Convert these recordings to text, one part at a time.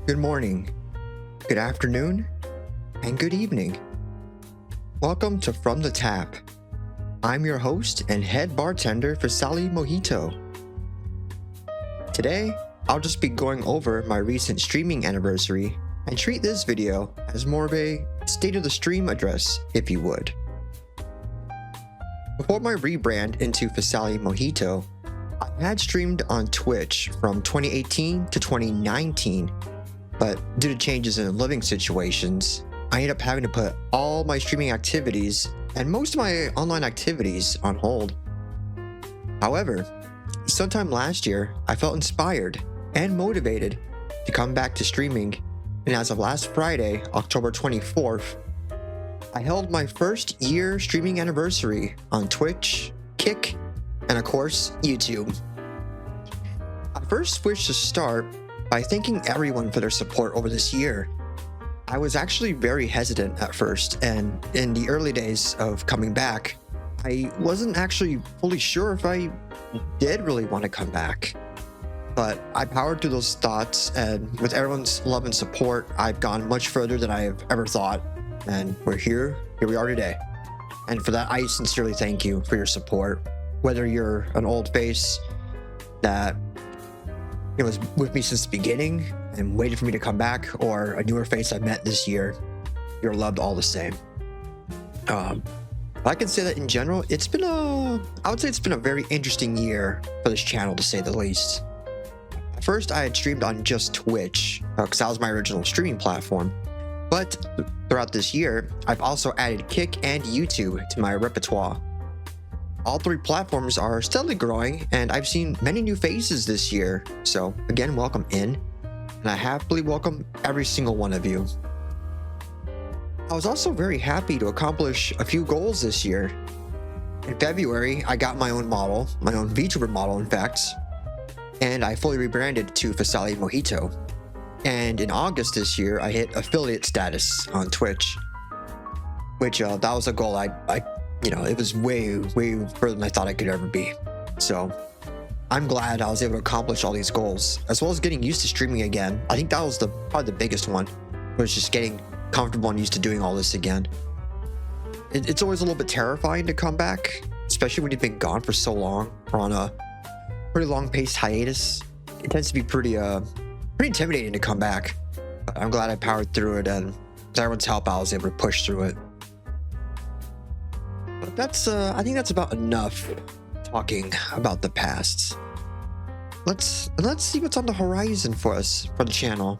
Good morning, good afternoon, and good evening. Welcome to From the Tap. I'm your host and head bartender Fesaly Mojito. Today, I'll just be going over my recent streaming anniversary and treat this video as more of a state of the stream address, if you would. Before my rebrand into Fesaly Mojito, I had streamed on Twitch from 2018 to 2019, but due to changes in living situations, I ended up having to put all my streaming activities and most of my online activities on hold. However, sometime last year, I felt inspired and motivated to come back to streaming, and as of last Friday, October 24th, I held my first year streaming anniversary on Twitch, Kick, and of course, YouTube. I first wished to start by thanking everyone for their support over this year. I was actually very hesitant at first, and in the early days of coming back, I wasn't actually fully sure if I did really want to come back. But I powered through those thoughts, and with everyone's love and support, I've gone much further than I have ever thought, and here we are today. And for that, I sincerely thank you for your support. Whether you're an old face that was with me since the beginning and waited for me to come back, or a newer face I met this year, you're loved all the same. I can say that in general, I would say it's been a very interesting year for this channel, to say the least. First, I had streamed on just Twitch, because that was my original streaming platform. But throughout this year, I've also added Kick and YouTube to my repertoire. All three platforms are steadily growing, and I've seen many new faces this year. So again, welcome in, and I happily welcome every single one of you. I was also very happy to accomplish a few goals this year. In February, I got my own model, my own vtuber model in fact, and I fully rebranded to Fesaly Mojito. And in August this year, I hit affiliate status on Twitch, which that was a goal it was way further than I thought I could ever be. So I'm glad I was able to accomplish all these goals, as well as getting used to streaming again. I think that was probably the biggest one, was just getting comfortable and used to doing all this again. It's always a little bit terrifying to come back, especially when you've been gone for so long or on a pretty long-paced hiatus. It tends to be pretty intimidating to come back. But I'm glad I powered through it, and with everyone's help, I was able to push through it. But I think that's about enough talking about the past. Let's see what's on the horizon for us, for the channel.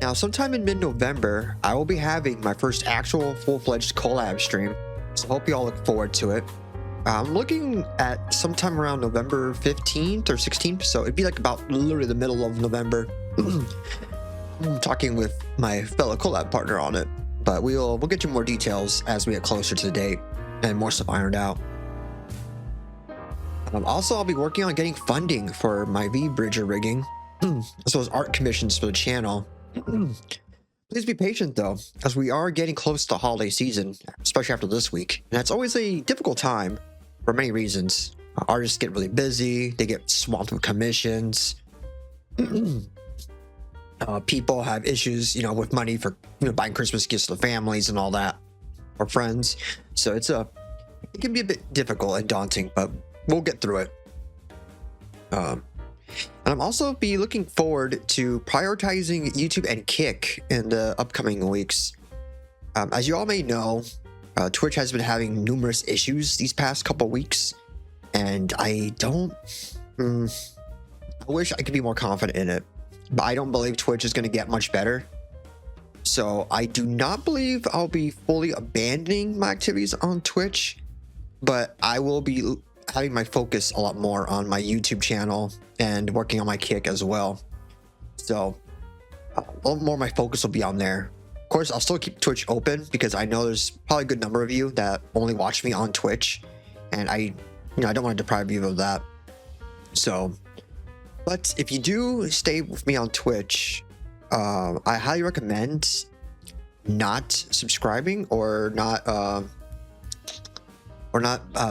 Now, sometime in mid-November, I will be having my first actual full-fledged collab stream, so hope you all look forward to it. I'm looking at sometime around November 15th or 16th, so it'd be like about literally the middle of November. I'm talking with my fellow collab partner on it. But we'll get you more details as we get closer to the date and more stuff ironed out. Also, I'll be working on getting funding for my V-Bridger rigging, as well as art commissions for the channel. Please be patient though, as we are getting close to the holiday season, especially after this week. And it's always a difficult time for many reasons. Artists get really busy, they get swamped with commissions. People have issues, with money for buying Christmas gifts to families and all that, or friends. So it can be a bit difficult and daunting, but we'll get through it. And I'm also be looking forward to prioritizing YouTube and Kick in the upcoming weeks. As you all may know, Twitch has been having numerous issues these past couple weeks, and I wish I could be more confident in it. But I don't believe Twitch is going to get much better. So I do not believe I'll be fully abandoning my activities on Twitch, but I will be having my focus a lot more on my YouTube channel and working on my Kick as well. So a little more of my focus will be on there. Of course, I'll still keep Twitch open because I know there's probably a good number of you that only watch me on Twitch, and I don't want to deprive you of that. So, but if you do stay with me on Twitch, I highly recommend not subscribing or not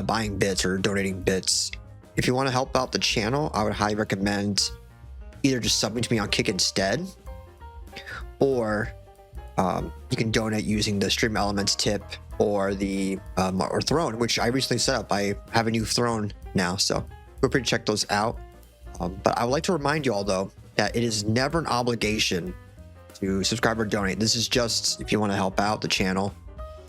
buying bits or donating bits. If you want to help out the channel, I would highly recommend either just subbing to me on Kick instead, or you can donate using the Stream Elements tip or the or Throne, which I recently set up. I have a new Throne now, so feel free to check those out. But I would like to remind you all, though, that it is never an obligation to subscribe or donate. This is just if you want to help out the channel.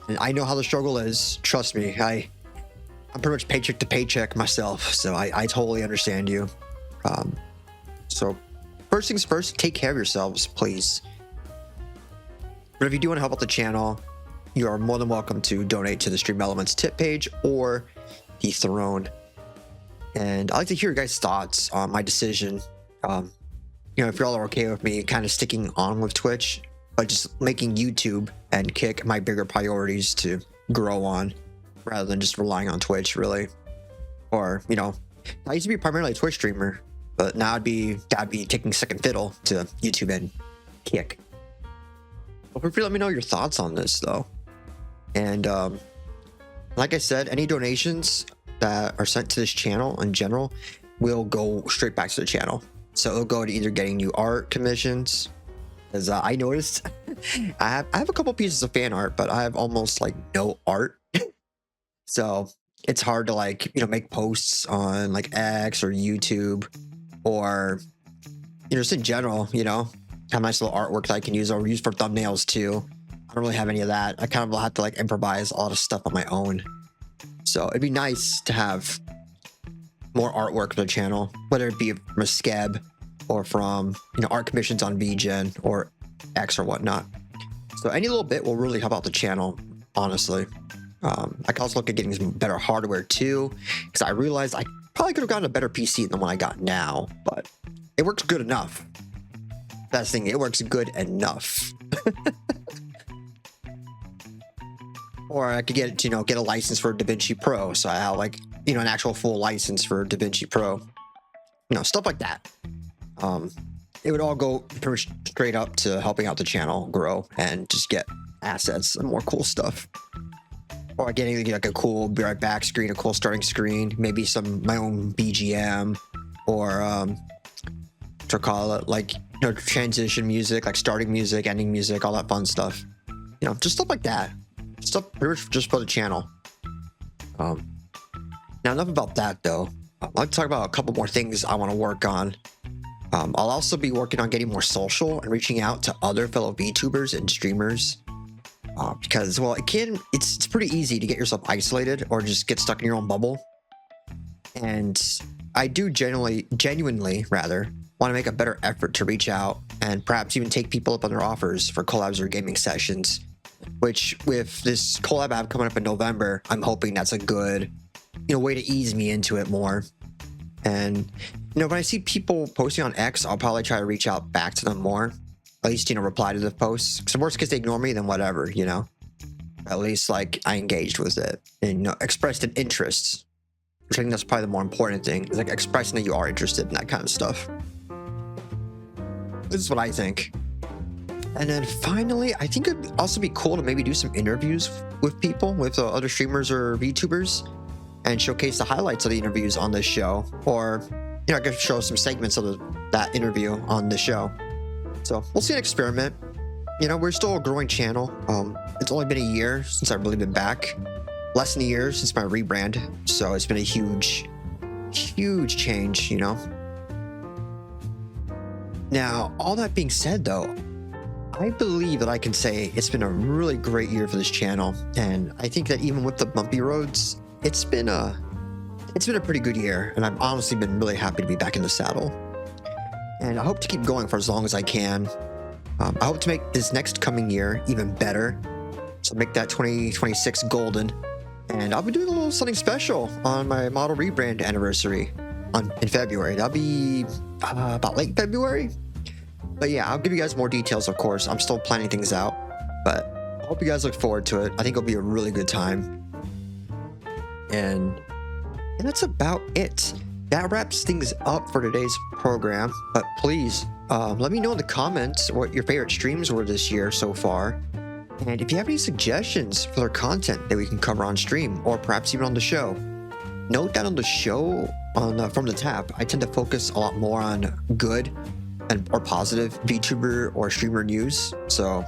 And I know how the struggle is. Trust me, I'm pretty much paycheck to paycheck myself, so I totally understand you. So first things first, take care of yourselves, please. But if you do want to help out the channel, you are more than welcome to donate to the Stream Elements tip page or the Throne. And I'd like to hear your guys' thoughts on my decision. You know, if you're all okay with me kind of sticking on with Twitch, but just making YouTube and Kick my bigger priorities to grow on, rather than just relying on Twitch, really. Or, you know, I used to be primarily a Twitch streamer, but now that'd be taking second fiddle to YouTube and Kick. Well, feel free to let me know your thoughts on this, though. And like I said, any donations that are sent to this channel in general will go straight back to the channel. So it'll go to either getting new art commissions, as I noticed I have a couple pieces of fan art, but I have almost like no art. So it's hard to, like, you know, make posts on like X or YouTube, or, you know, just in general, you know, have nice little artwork that I can use or use for thumbnails too. I don't really have any of that. I kind of will have to like improvise a lot of stuff on my own. So it'd be nice to have more artwork for the channel, whether it be from a scab or from, you know, art commissions on VGen or X or whatnot. So any little bit will really help out the channel, honestly. I can also look at getting some better hardware too, because I realized I probably could have gotten a better PC than the one I got now, but it works good enough. That's the thing, it works good enough. Or I could get, you know, get a license for DaVinci Pro, so I have, like, you know, an actual full license for DaVinci Pro. You know, stuff like that. It would all go pretty much straight up to helping out the channel grow and just get assets and more cool stuff. Or getting like a cool be right back screen, a cool starting screen, maybe my own BGM, or to call it, like, you know, transition music, like starting music, ending music, all that fun stuff. You know, just stuff like that. Stuff pretty much just for the channel. Now enough about that, though. I'd like to talk about a couple more things I want to work on. I'll also be working on getting more social and reaching out to other fellow VTubers and streamers. Because, well, it's pretty easy to get yourself isolated or just get stuck in your own bubble. And I do genuinely want to make a better effort to reach out and perhaps even take people up on their offers for collabs or gaming sessions. Which, with this collab I have coming up in November, I'm hoping that's a good, you know, way to ease me into it more. And, you know, when I see people posting on X, I'll probably try to reach out back to them more. At least, you know, reply to the posts. Because the worst case they ignore me, then whatever, you know. At least, like, I engaged with it and, you know, expressed an interest. Which I think that's probably the more important thing. Is like expressing that you are interested in that kind of stuff. This is what I think. And then finally, I think it'd also be cool to maybe do some interviews with people, with other streamers or VTubers, and showcase the highlights of the interviews on this show. Or, you know, I could show some segments of that interview on the show. So we'll see an experiment. You know, we're still a growing channel. It's only been a year since I've really been back. Less than a year since my rebrand. So it's been a huge change, you know. Now, all that being said, though, I believe that I can say it's been a really great year for this channel, and I think that even with the bumpy roads, it's been a pretty good year, and I've honestly been really happy to be back in the saddle. And I hope to keep going for as long as I can. I hope to make this next coming year even better, so make that 2026 golden. And I'll be doing a little something special on my model rebrand anniversary in February. That'll be about late February. But yeah, I'll give you guys more details, of course. I'm still planning things out, but I hope you guys look forward to it. I think it'll be a really good time. And that's about it. That wraps things up for today's program. But please, let me know in the comments what your favorite streams were this year so far. And if you have any suggestions for their content that we can cover on stream, or perhaps even on the show. Note that on the show, from the tab, I tend to focus a lot more on good and or positive VTuber or streamer news. So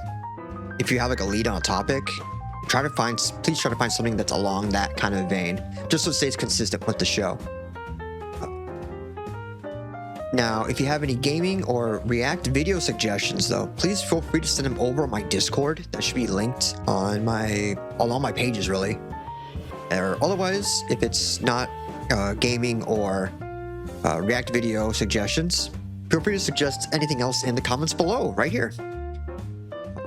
if you have like a lead on a topic, please try to find something that's along that kind of vein, just so it stays consistent with the show. Now, if you have any gaming or React video suggestions, though, please feel free to send them over on my Discord. That should be linked on along my pages, really. Or otherwise, if it's not gaming or React video suggestions, feel free to suggest anything else in the comments below, right here.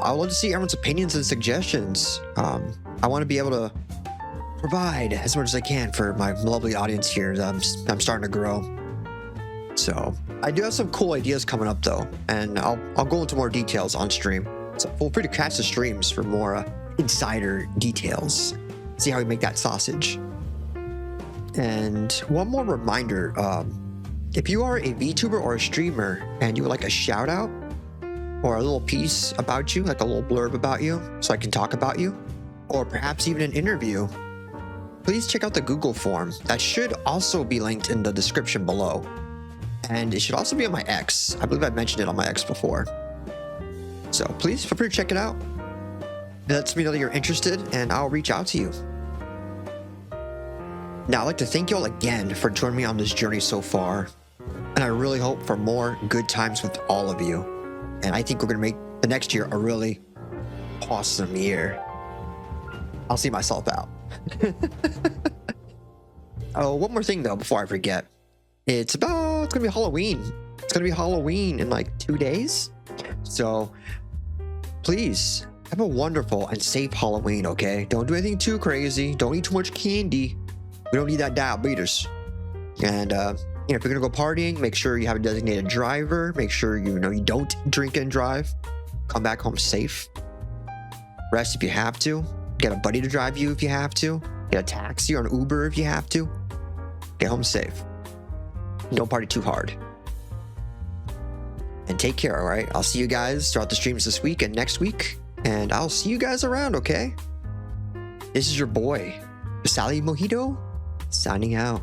I would love to see everyone's opinions and suggestions. I want to be able to provide as much as I can for my lovely audience here. I'm starting to grow. So I do have some cool ideas coming up though, and I'll go into more details on stream. So feel free to catch the streams for more insider details. See how we make that sausage. And one more reminder, if you are a VTuber or a streamer and you would like a shout out or a little piece about you, like a little blurb about you, so I can talk about you, or perhaps even an interview, please check out the Google form. That should also be linked in the description below. And it should also be on my X. I believe I mentioned it on my X before. So please feel free to check it out. It lets me know that you're interested, and I'll reach out to you. Now, I'd like to thank you all again for joining me on this journey so far. And I really hope for more good times with all of you. And I think we're going to make the next year a really awesome year. I'll see myself out. Oh, one more thing though, before I forget. It's gonna be Halloween. It's gonna be Halloween in like 2 days. So please have a wonderful and safe Halloween, okay? Don't do anything too crazy. Don't eat too much candy. We don't need that diabetes. And if you're gonna go partying, make sure you have a designated driver. Make sure you don't drink and drive. Come back home safe. Rest if you have to. Get a buddy to drive you if you have to. Get a taxi or an Uber if you have to. Get home safe. Don't party too hard. And take care, all right? I'll see you guys throughout the streams this week and next week. And I'll see you guys around, okay? This is your boy, Fesaly Mojito, signing out.